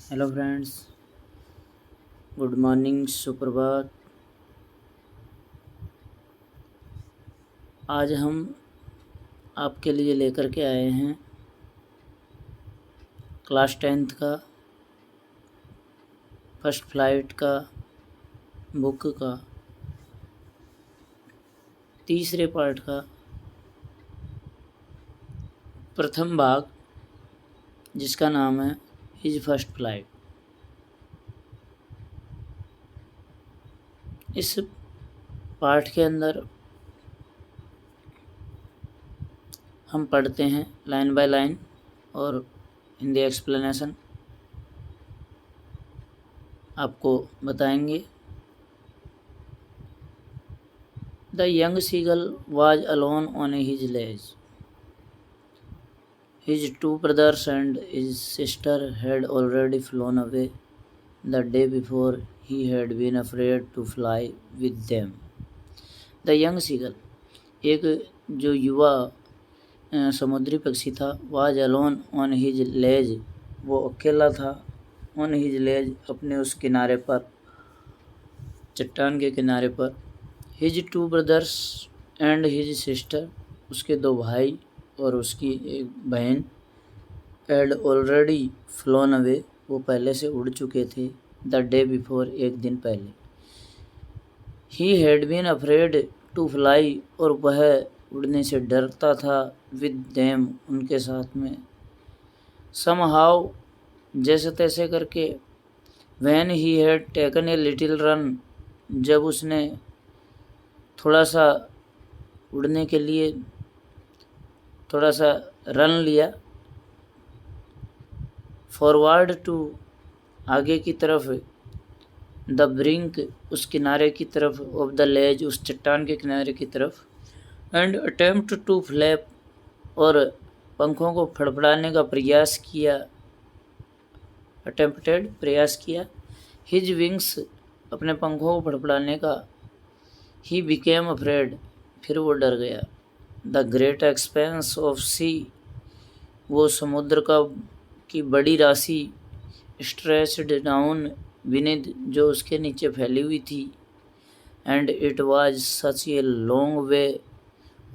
Hello friends, good morning, सुप्रभात। आज हम आपके लिए लेकर के आए हैं क्लास 10th का फर्स्ट फ्लाइट का बुक का तीसरे पार्ट का प्रथम भाग, जिसका नाम है हिज फर्स्ट फ्लाइट। इस पार्ट के अंदर हम पढ़ते हैं लाइन बाय लाइन और हिंदी एक्सप्लेनेशन आपको बताएंगे। The young seagull was alone on his ledge. His two brothers and his sister had already flown away the day before. He had been afraid to fly with them. The young seagull, एक जो युवा समुद्री पक्षी था, was alone on his ledge, वो अकेला था on his ledge, अपने उस किनारे पर, चट्टान के किनारे पर। His two brothers and his sister, उसके दो भाई और उसकी एक बहन, had already flown away, वो पहले से उड़ चुके थे, the day before, एक दिन पहले। He had been afraid to fly, और वह उड़ने से डरता था, with them, उनके साथ में। Somehow, जैसे तैसे करके, when he had taken a little run, जब उसने थोड़ा सा उड़ने के लिए थोड़ा सा रन लिया, फॉरवर्ड टू, आगे की तरफ, द ब्रिंक, उस किनारे की तरफ, ऑफ द लेज, उस चट्टान के किनारे की तरफ, एंड अटेम्प्ट टू फ्लैप, और पंखों को फड़फड़ाने का प्रयास किया, अटेम्प्टेड, प्रयास किया, हिज विंग्स, अपने पंखों को फड़फड़ाने का, ही बिकेम अफ्रेड, फिर वो डर गया, द ग्रेट एक्सपेंस ऑफ सी, वो समुद्र का की बड़ी राशि, स्ट्रेच्ड डाउन बीनीथ, जो उसके नीचे फैली हुई थी, and it was such a long way,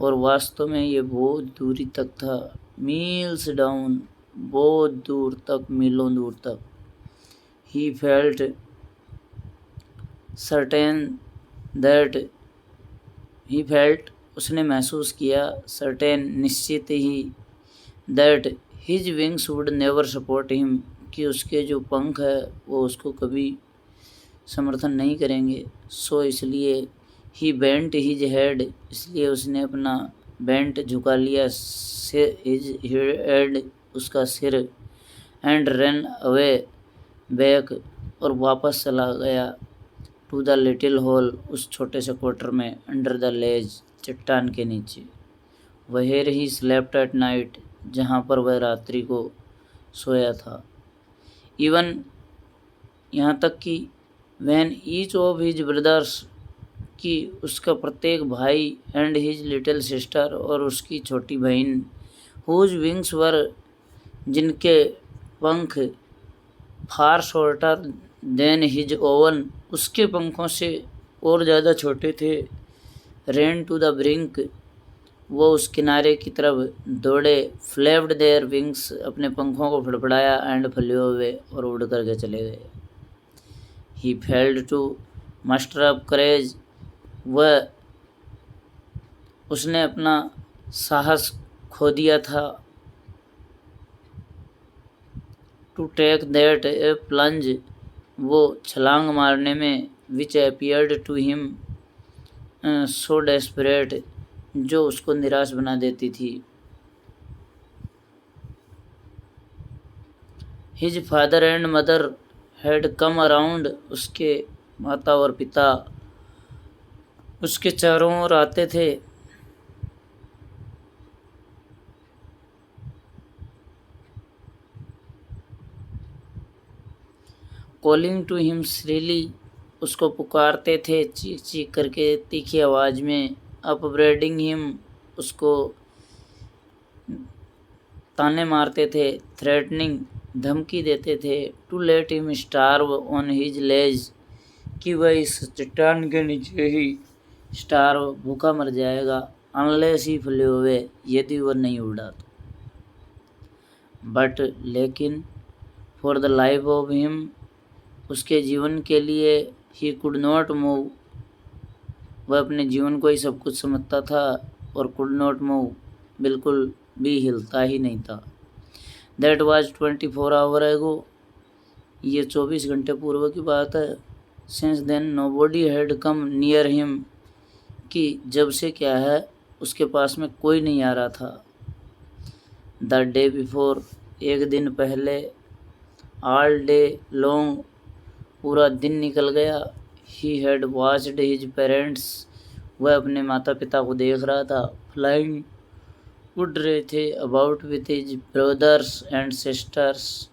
और वास्तव में ये बहुत दूरी तक था, मील्स डाउन, बहुत दूर तक, मीलों दूर तक। He felt certain that, he felt, उसने महसूस किया, सर्टेन, निश्चित ही, that his wings would never support him, कि उसके जो पंख है वो उसको कभी समर्थन नहीं करेंगे। सो इसलिए, ही बेंट हिज हेड, इसलिए उसने अपना बेंट, झुका लिया, हिज हेड, उसका सिर, एंड रन अवे बैक, और वापस चला गया, टू द लिटिल होल, उस छोटे से क्वार्टर में, अंडर द लेज, चट्टान के नीचे, वहेर ही स्लेप्ट एट नाइट, जहाँ पर वह रात्रि को सोया था। इवन, यहाँ तक कि, when each of his brothers, कि उसका प्रत्येक भाई, एंड हिज लिटिल सिस्टर, और उसकी छोटी बहन, हुज विंग्स वर, जिनके पंख, फार शॉर्टर देन हिज ओवन, उसके पंखों से और ज़्यादा छोटे थे, रेन टू द ब्रिंक, वो उस किनारे की तरफ दौड़े, फ्लैप्ड देयर विंग्स, अपने पंखों को फड़फड़ाया, एंड फ्ल्यू अवे, और उड़ करके चले गए। He failed to muster up courage, वह, उसने अपना साहस खो दिया था, to take that a plunge, वो छलांग मारने में, which appeared to him so desperate, जो उसको निराश बना देती थी। His father and mother had come around, उसके माता और पिता उसके चारों ओर आते थे। कॉलिंग टू हिम श्रीली, उसको पुकारते थे चीख चीख करके, तीखी आवाज़ में, अपब्रेडिंग हिम, उसको ताने मारते थे, थ्रेटनिंग, धमकी देते थे to let him starve on his ledge, कि वह इस चट्टान के नीचे ही स्टार्व भूखा मर जाएगा, अनलेस ही फ्ले हुए, यदि वह नहीं उड़ा तो। बट लेकिन for the life of him, उसके जीवन के लिए, ही कुड नॉट मूव, वह अपने जीवन को ही सब कुछ समझता था, और कुड नॉट मूव, बिल्कुल भी हिलता ही नहीं था। दैट वाज 24 आवर एगो, ये 24 घंटे पूर्व की बात है। Since then nobody had come near him, कि जब से क्या है उसके पास में कोई नहीं आ रहा था। द डे बिफोर, एक दिन पहले, ऑल डे लॉन्ग, पूरा दिन निकल गया, he had watched his parents, वह अपने माता पिता को देख रहा था, फ्लाइंग, उड़ रहे थे, about with his brothers and sisters,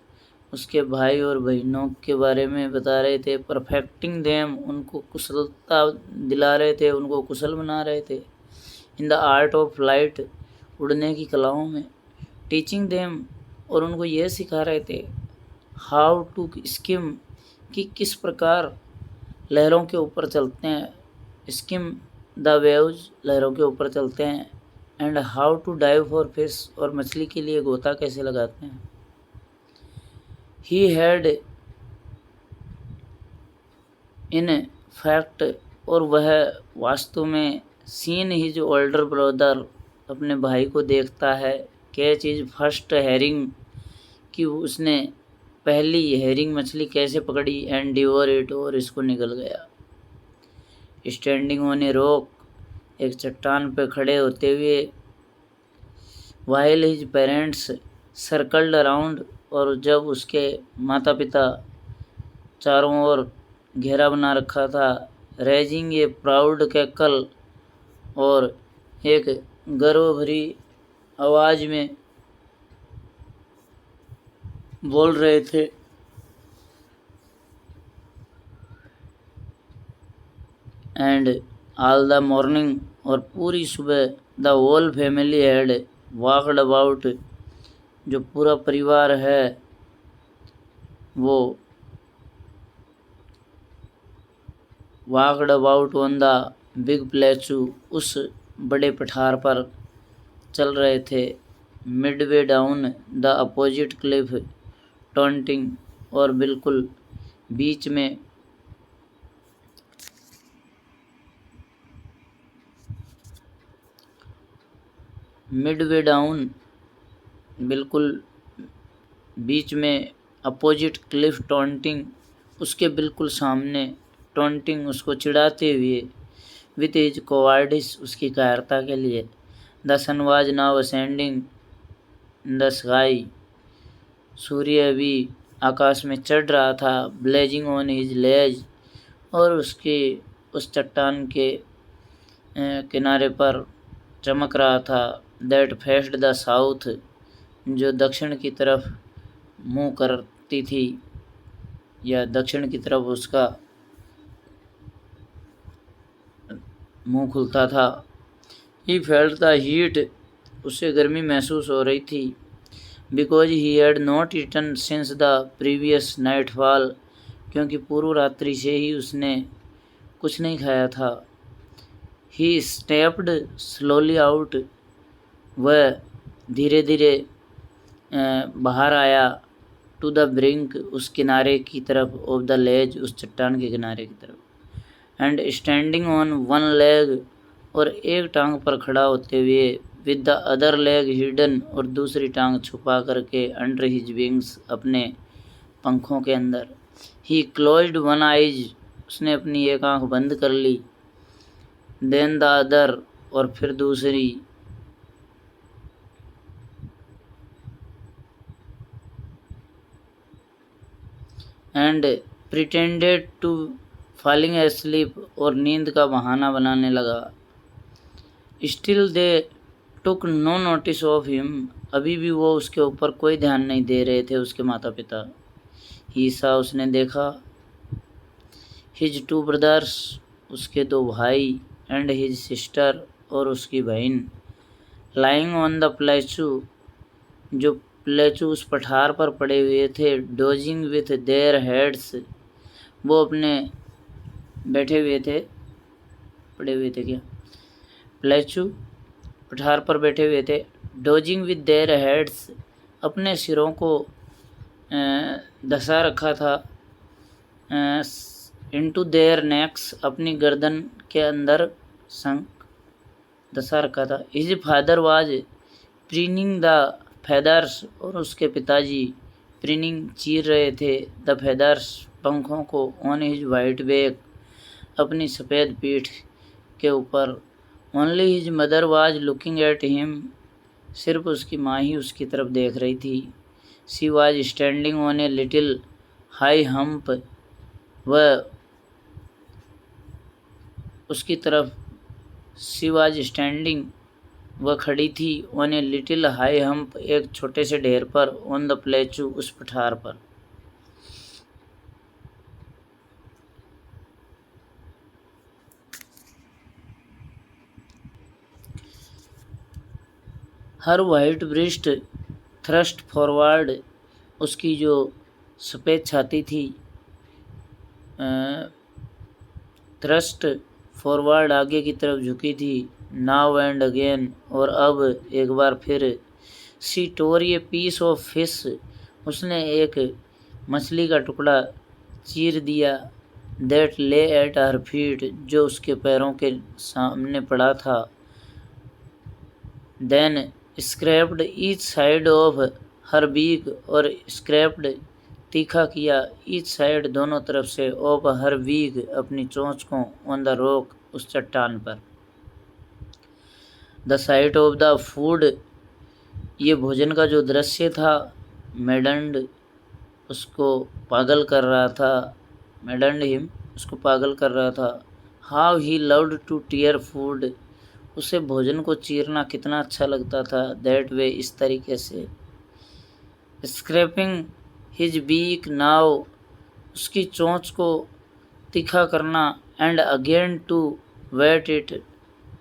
उसके भाई और बहनों के बारे में बता रहे थे, परफेक्टिंग देम, उनको कुशलता दिला रहे थे, उनको कुशल बना रहे थे, in the art of flight, उड़ने की कलाओं में, टीचिंग देम, और उनको ये सिखा रहे थे, हाउ टू स्किम, कि किस प्रकार लहरों के ऊपर चलते हैं, स्किम द वेव्स, लहरों के ऊपर चलते हैं, and how to dive for fish, और मछली के लिए गोता कैसे लगाते हैं। ही हैड इन फैक्ट, और वह वास्तव में, सीन हिज ओल्डर ब्रदर, अपने भाई को देखता है, कैच हिज फर्स्ट हेरिंग, कि उसने पहली हेरिंग मछली कैसे पकड़ी, एंड डिवोर इट, और इसको निगल गया। स्टैंडिंग ऑन ए रॉक, एक चट्टान पर खड़े होते हुए, while his parents circled around, और जब उसके माता पिता चारों ओर घेरा बना रखा था, रेजिंग ए प्राउड कैकल, और एक गर्व भरी आवाज में बोल रहे थे, एंड ऑल द मॉर्निंग, और पूरी सुबह, the whole family had walked about, जो पूरा परिवार है वो walked about on the big plateau, उस बड़े पठार पर चल रहे थे, midway down the opposite cliff taunting, और बिल्कुल बीच में, मिडवे डाउन, बिल्कुल बीच में, अपोजिट क्लिफ टॉन्टिंग, उसके बिल्कुल सामने, टॉन्टिंग, उसको चिढ़ाते हुए, विथ हिज कोवार्डिस, उसकी कायरता के लिए, the sun was now ascending the sky, सूर्य अभी आकाश में चढ़ रहा था, ब्लेजिंग ऑन हिज लेज, और उसके उस चट्टान के किनारे पर चमक रहा था, दैट फेस्ड द साउथ, जो दक्षिण की तरफ मुंह करती थी, या दक्षिण की तरफ उसका मुंह खुलता था। ही फेल्ट द हीट, उससे गर्मी महसूस हो रही थी, because he had not eaten since the previous nightfall, क्योंकि पूर्व रात्रि से ही उसने कुछ नहीं खाया था। ही स्टेप्ड स्लोली आउट, वह धीरे धीरे बाहर आया, टू द ब्रिंक, उस किनारे की तरफ, ऑफ द लेज, उस चट्टान के किनारे की तरफ, and standing on one leg, और एक टांग पर खड़ा होते हुए, with the other leg hidden, और दूसरी टांग छुपा करके, अंडर हिज विंग्स, अपने पंखों के अंदर। ही क्लोज्ड वन आइज, उसने अपनी एक आंख बंद कर ली, देन द अदर, और फिर दूसरी, and pretended to falling asleep, और नींद का बहाना बनाने लगा। Still they took no notice of him, अभी भी वो उसके ऊपर कोई ध्यान नहीं दे रहे थे, उसके माता पिता। ही सा, उसने देखा, हिज टू ब्रदर्स, उसके दो भाई, एंड हिज सिस्टर, और उसकी बहन, लाइंग ऑन द प्लेचू, जो प्लेचू उस पठार पर पड़े हुए थे। डोजिंग विथ देयर हेड्स, वो अपने बैठे हुए थे, पड़े हुए थे क्या, प्लेचू पठार पर बैठे हुए थे। डोजिंग विथ देयर हेड्स, अपने सिरों को धसा रखा था। इनटू देयर नेक्स, अपनी गर्दन के अंदर संक धसा रखा था। His father was preening the feathers, और उसके पिताजी प्रीनिंग चीर रहे थे द फेदर्स, पंखों को, ऑन हिज वाइट बैक, अपनी सफ़ेद पीठ के ऊपर। Only his mother was looking at him, सिर्फ उसकी माँ ही उसकी तरफ देख रही थी। She was standing on a little high hump, वह उसकी तरफ, शी वाज स्टैंडिंग, वह खड़ी थी, on a little high hump, एक छोटे से ढेर पर, ऑन द प्लेचू, उस पठार पर। हर वाइट ब्रिस्ट थ्रस्ट फॉरवर्ड, उसकी जो सफ़ेद छाती थी, थ्रस्ट फॉरवर्ड, आगे की तरफ झुकी थी। नाउ एंड अगेन, और अब एक बार फिर। सी टोर ए पीस ऑफ फिश, उसने एक मछली का टुकड़ा चीर दिया। दैट ले एट हर फीट, जो उसके पैरों के सामने पड़ा था। Then scraped each side of her beak, और स्क्रैप्ड तीखा किया, ईच साइड दोनों तरफ से, ऑफ हर बीक अपनी चोंच को, ऑन द रॉक उस चट्टान पर। The site of the food, ये भोजन का जो दृश्य था, मैडन्ड, उसको पागल कर रहा था। मैडन्ड हिम, उसको पागल कर रहा था। How he loved to tear food, उसे भोजन को चीरना कितना अच्छा लगता था। दैट वे, इस तरीके से। स्क्रैपिंग हिज बीक नाउ, उसकी चोंच को तीखा करना। And again to whet it,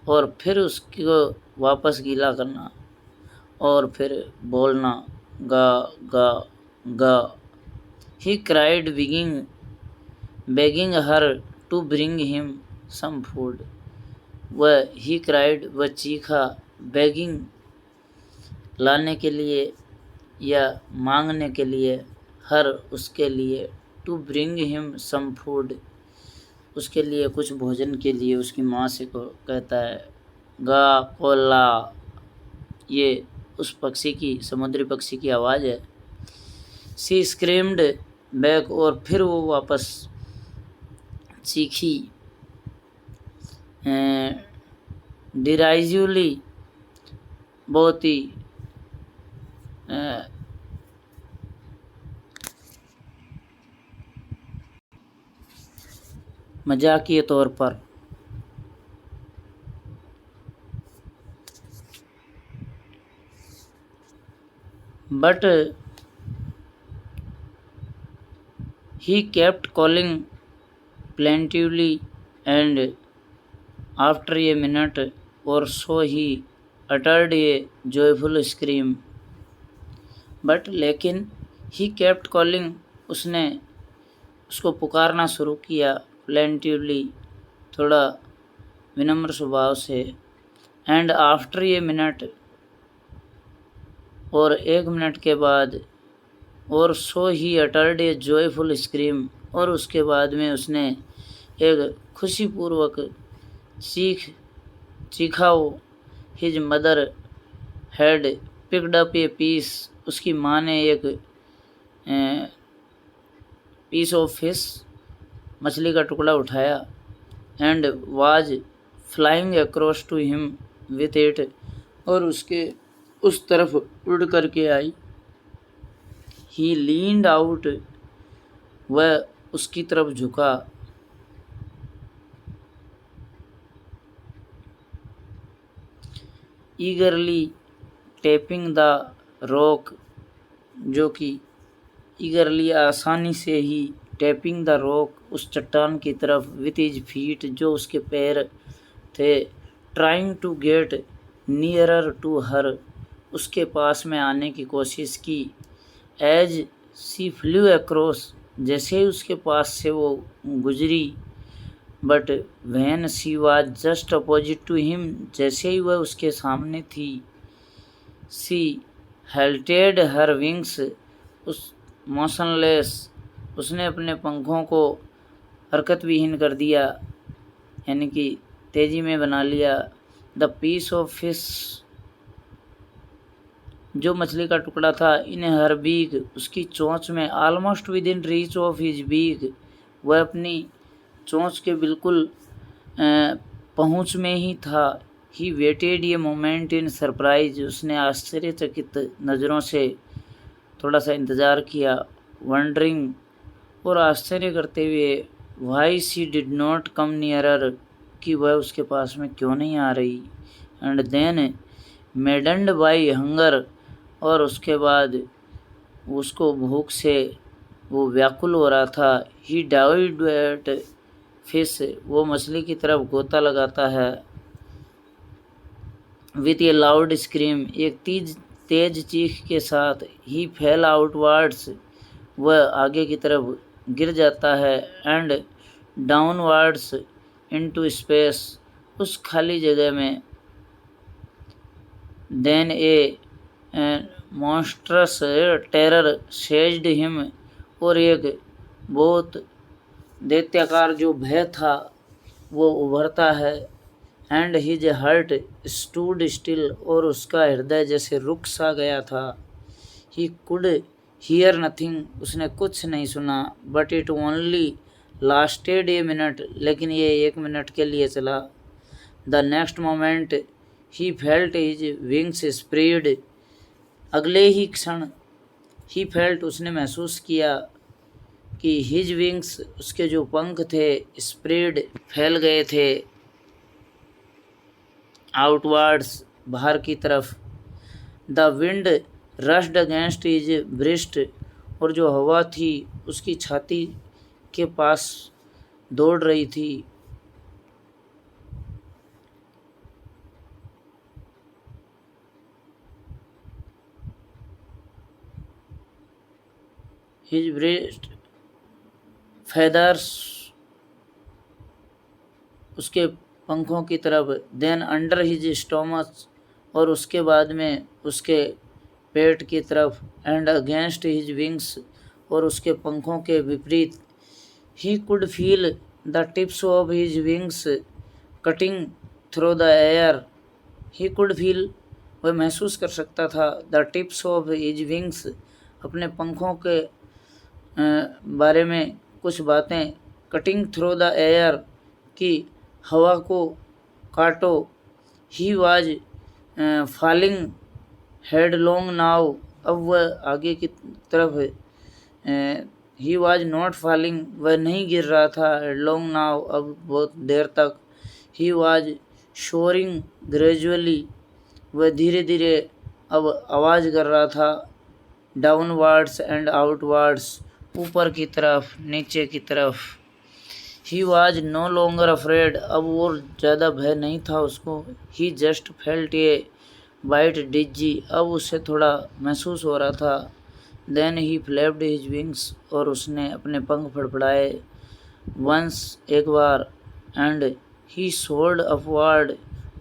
और फिर उसको वापस गीला करना, और फिर बोलना गा गा गा। He cried begging her to bring him some food, वह ही क्राइड, वह चीखा, बेगिंग, लाने के लिए या मांगने के लिए, हर, उसके लिए, to bring him some food, उसके लिए कुछ भोजन के लिए, उसकी माँ से को कहता है। गा कोला, ये उस पक्षी की, समुद्री पक्षी की आवाज़ है। सी स्क्रीम्ड बैक, और फिर वो वापस चीखी। डिराइजली, बहुत ही मजाकिया तौर पर। But he kept calling plaintively, and after a minute or so he uttered a joyful scream. But लेकिन he kept calling, उसने उसको पुकारना शुरू किया। plaintively, थोड़ा विनम्र स्वभाव से। and after a minute, और एक मिनट के बाद, और so he uttered a joyful scream, और उसके बाद में उसने एक खुशीपूर्वक चीखा। his mother had picked up a piece, उसकी माँ ने एक piece of fish, मछली का टुकड़ा उठाया। and was flying across to him with it, और उसके उस तरफ उड़ करके आई। he leaned out, वह उसकी तरफ झुका। eagerly tapping the rock, जो कि eagerly, आसानी से ही, tapping the rock, उस चट्टान की तरफ, with his feet, जो उसके पैर थे, trying to get nearer to her, उसके पास में आने की कोशिश की। एज सी फ्लू अक्रॉस, जैसे ही उसके पास से वो गुजरी, but when she was just opposite to him, जैसे ही वह उसके सामने थी, सी हेल्टेड हर विंग्स, उस मोशनलेस, उसने अपने पंखों को हरकत विहीन कर दिया, यानी कि तेजी में बना लिया। द पीस ऑफ फिश, जो मछली का टुकड़ा था, इन हर बीक, उसकी चोंच में, almost within reach of his beak, वह अपनी चोंच के बिल्कुल पहुंच में ही था। ही वेटेड ये मोमेंट इन सरप्राइज, उसने आश्चर्यचकित नज़रों से थोड़ा सा इंतज़ार किया। वंडरिंग, और आश्चर्य करते हुए, why she did not come nearer, कि वह उसके पास में क्यों नहीं आ रही। एंड देन मेडन्ड बाई हंगर, और उसके बाद उसको भूख से वो व्याकुल हो रहा था। ही डाइव्ड एट फिश, वो मछली की तरफ गोता लगाता है। विथ ए लाउड स्क्रीम, एक तेज चीख के साथ। ही फेल आउटवर्ड्स, वह आगे की तरफ गिर जाता है। एंड डाउनवर्ड्स इनटू स्पेस, उस खाली जगह में। देन ए मॉन्स्ट्रस टेरर सेज्ड हिम, और एक बहुत दैत्याकार जो भय था वो उभरता है। And his heart stood still, और उसका हृदय जैसे रुक सा गया था। ही कुड हियर नथिंग, उसने कुछ नहीं सुना। But it only lasted a minute, लेकिन ये 1 मिनट के लिए चला। The next moment he felt his wings spread, अगले ही क्षण ही फेल्ट, उसने महसूस किया कि हिज विंग्स, उसके जो पंख थे, स्प्रेड, फैल गए थे, आउटवर्ड्स, बाहर की तरफ। The wind rushed against his breast, और जो हवा थी उसकी छाती के पास दौड़ रही थी। हिज ब्रेस्ट फेदर्स, उसके पंखों की तरफ। देन अंडर हिज स्टोमच, और उसके बाद में उसके पेट की तरफ। एंड अगेंस्ट हिज विंग्स, और उसके पंखों के विपरीत। He could feel the tips of his wings cutting through the air, he could feel, वह महसूस कर सकता था। The tips of his wings, अपने पंखों के बारे में कुछ बातें। कटिंग थ्रू द एयर, कि हवा को काटो। ही वाज फॉलिंग हेडलॉन्ग नाउ, अब वह आगे की तरफ। ही वाज नॉट फॉलिंग, वह नहीं गिर रहा था। हेडलॉन्ग नाउ, अब बहुत देर तक। ही वाज शोरिंग ग्रेजुअली, वह धीरे धीरे अब आवाज़ कर रहा था। डाउनवर्ड्स एंड आउटवर्ड्स, ऊपर की तरफ, नीचे की तरफ। He was no longer afraid, अब और ज़्यादा भय नहीं था उसको। He just felt a bit dizzy, अब उसे थोड़ा महसूस हो रहा था। Then he flapped his wings, और उसने अपने पंख फड़फड़ाए। वंस, एक बार। एंड ही सोल्ड अपवर्ड,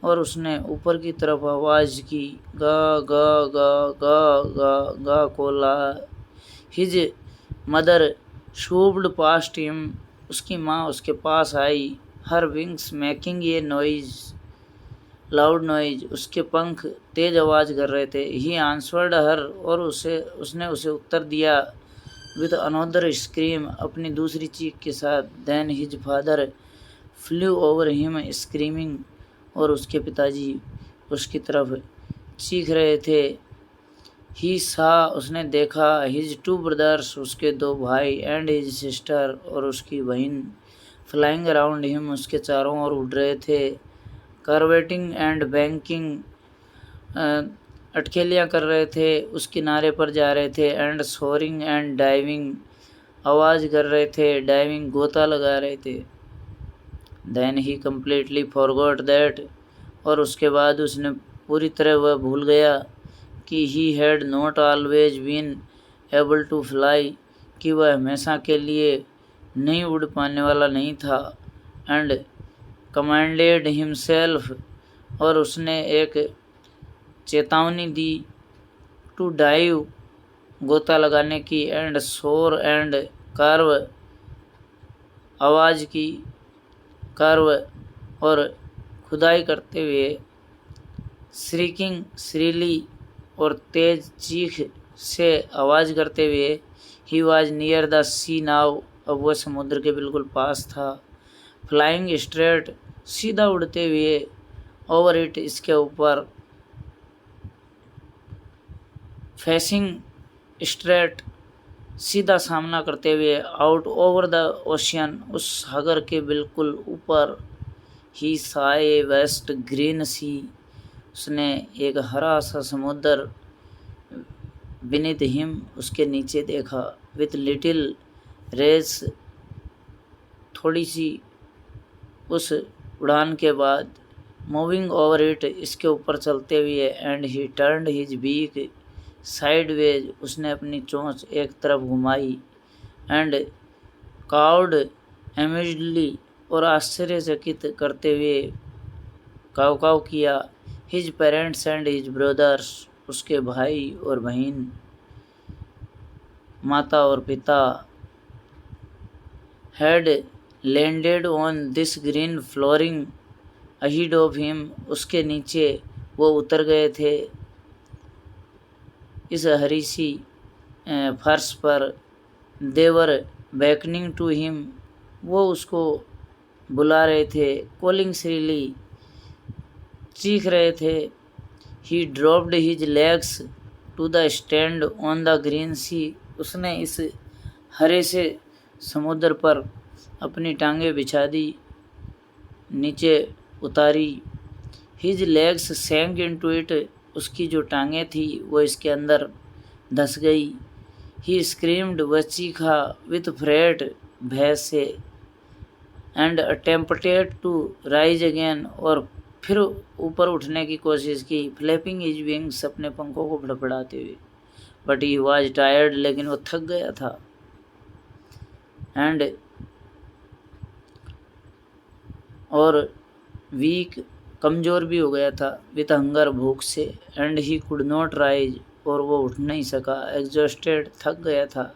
और उसने ऊपर की तरफ आवाज़ की। गा गा गा गा गा गा कोला। His mother swooped past him, उसकी माँ उसके पास आई। Her wings making a noise, loud noise, उसके पंख तेज आवाज़ कर रहे थे। ही आंसर्ड हर, और उसने उसे उत्तर दिया। विद अनदर स्क्रीम, अपनी दूसरी चीख के साथ। Then his father flew over him screaming, और उसके पिताजी उसकी तरफ चीख रहे थे। ही सा, उसने देखा। हिज 2 ब्रदर्स, उसके 2 भाई। एंड हिज सिस्टर, और उसकी बहन। फ्लाइंग अराउंड हिम, उसके चारों ओर उड़ रहे थे। करवेटिंग एंड बैंकिंग, अटखेलियाँ कर रहे थे, उस किनारे पर जा रहे थे। एंड सोरिंग एंड डाइविंग, आवाज़ कर रहे थे। डाइविंग, गोता लगा रहे थे। Then he completely forgot that, और उसके बाद उसने पूरी तरह वह भूल गया कि he had not always been able to fly, कि वह हमेशा के लिए नहीं उड़ पाने वाला नहीं था। एंड कमांडेड हिमसेल्फ, और उसने एक चेतावनी दी, टू डाइव, गोता लगाने की, एंड शोर एंड कर्व, आवाज़ की, कर्व और खुदाई करते हुए, श्रीकिंग श्रीली, और तेज चीख से आवाज़ करते हुए, ही वॉज नियर द सी नाव, अब वह समुद्र के बिल्कुल पास था। फ्लाइंग स्ट्रेट, सीधा उड़ते हुए, ओवर इट, इसके ऊपर, फेसिंग स्ट्रेट, सीधा सामना करते हुए, आउट ओवर द ओशियन, उस सागर के बिल्कुल ऊपर, ही साए वेस्ट ग्रीन सी, उसने एक हरा सा समुद्र, बिनीथ हिम, उसके नीचे देखा, विथ लिटिल रेस, थोड़ी सी उस उड़ान के बाद, मूविंग ओवर इट, इसके ऊपर चलते हुए, and he turned his beak sideways, उसने अपनी चोंच एक तरफ घुमाई, एंड काउड एम्यूज्डली, और आश्चर्यचकित करते हुए काव काव किया, his parents and his brothers, उसके भाई और बहन, माता और पिता, had landed on this green flooring ahead of him, उसके नीचे वो उतर गए थे, इस हरी सी फर्श पर। देवर बैकनिंग टू हिम, वो उसको बुला रहे थे, कॉलिंग श्रीली, चीख रहे थे। He dropped his legs to the stand on the green sea, उसने इस हरे से समुद्र पर अपनी टांगें बिछा दी, नीचे उतारी। हिज लेग्स सैंक इनटू इट, उसकी जो टांगें थी वो इसके अंदर धंस गई। ही स्क्रीम्ड, वह चीखा, विथ फ्रेट, भय से, and attempted to rise again, और फिर ऊपर उठने की कोशिश की, फ्लैपिंग हिज विंग्स, अपने पंखों को फड़फड़ाते हुए, बट ही वाज टायर्ड, लेकिन वो थक गया था, एंड और वीक, कमज़ोर भी हो गया था, विथ हंगर, भूख से, and he could not rise, और वो उठ नहीं सका, एग्जॉस्टेड, थक गया था,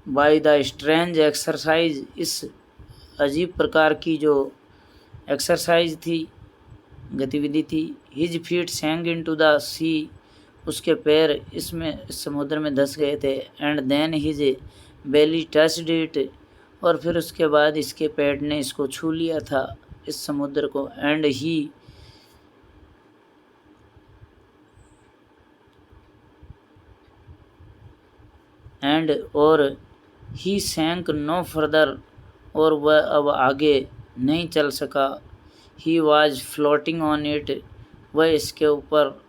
बाय द स्ट्रेंज एक्सरसाइज, इस अजीब प्रकार की जो एक्सरसाइज थी, गतिविधि थी। His feet sank into the sea, उसके पैर इसमें समुद्र में धंस गए थे, and then his belly touched it, और फिर उसके बाद इसके पेट ने इसको छू लिया था, इस समुद्र को, एंड ही और ही सैंक नो फर्दर, और वह अब आगे नहीं चल सका। He was floating on it, वह इसके ऊपर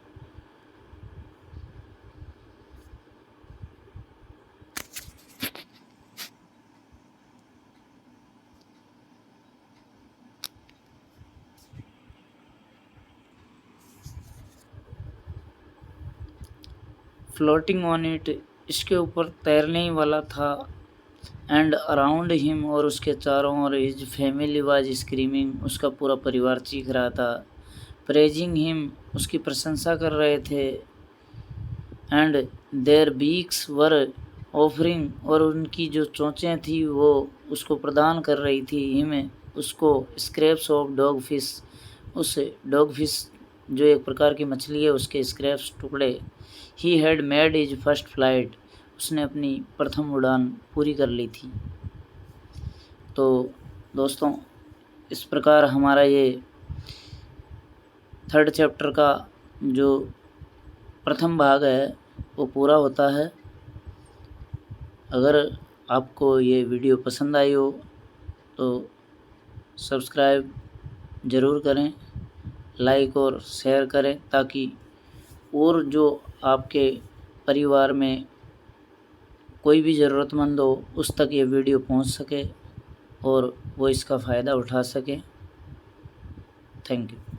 इसके ऊपर तैरने ही वाला था, एंड अराउंड हिम, और उसके चारों ओर, हिज फैमिली वाज स्क्रीमिंग, उसका पूरा परिवार चीख रहा था, प्रेजिंग हिम, उसकी प्रशंसा कर रहे थे, and their beaks were offering, और उनकी जो चोंचें थी वो उसको प्रदान कर रही थी, हिम, उसको, स्क्रैप्स ऑफ डॉग फिश, उस डॉग फिश जो एक प्रकार की मछली है, उसके स्क्रैप्स, टुकड़े। He had made his first flight, उसने अपनी प्रथम उड़ान पूरी कर ली थी। तो दोस्तों, इस प्रकार हमारा ये 3rd चैप्टर का जो प्रथम भाग है वो पूरा होता है। अगर आपको ये वीडियो पसंद आई हो तो सब्सक्राइब ज़रूर करें, लाइक और शेयर करें, ताकि और जो आपके परिवार में कोई भी ज़रूरतमंद हो उस तक ये वीडियो पहुंच सके और वो इसका फ़ायदा उठा सके। Thank you.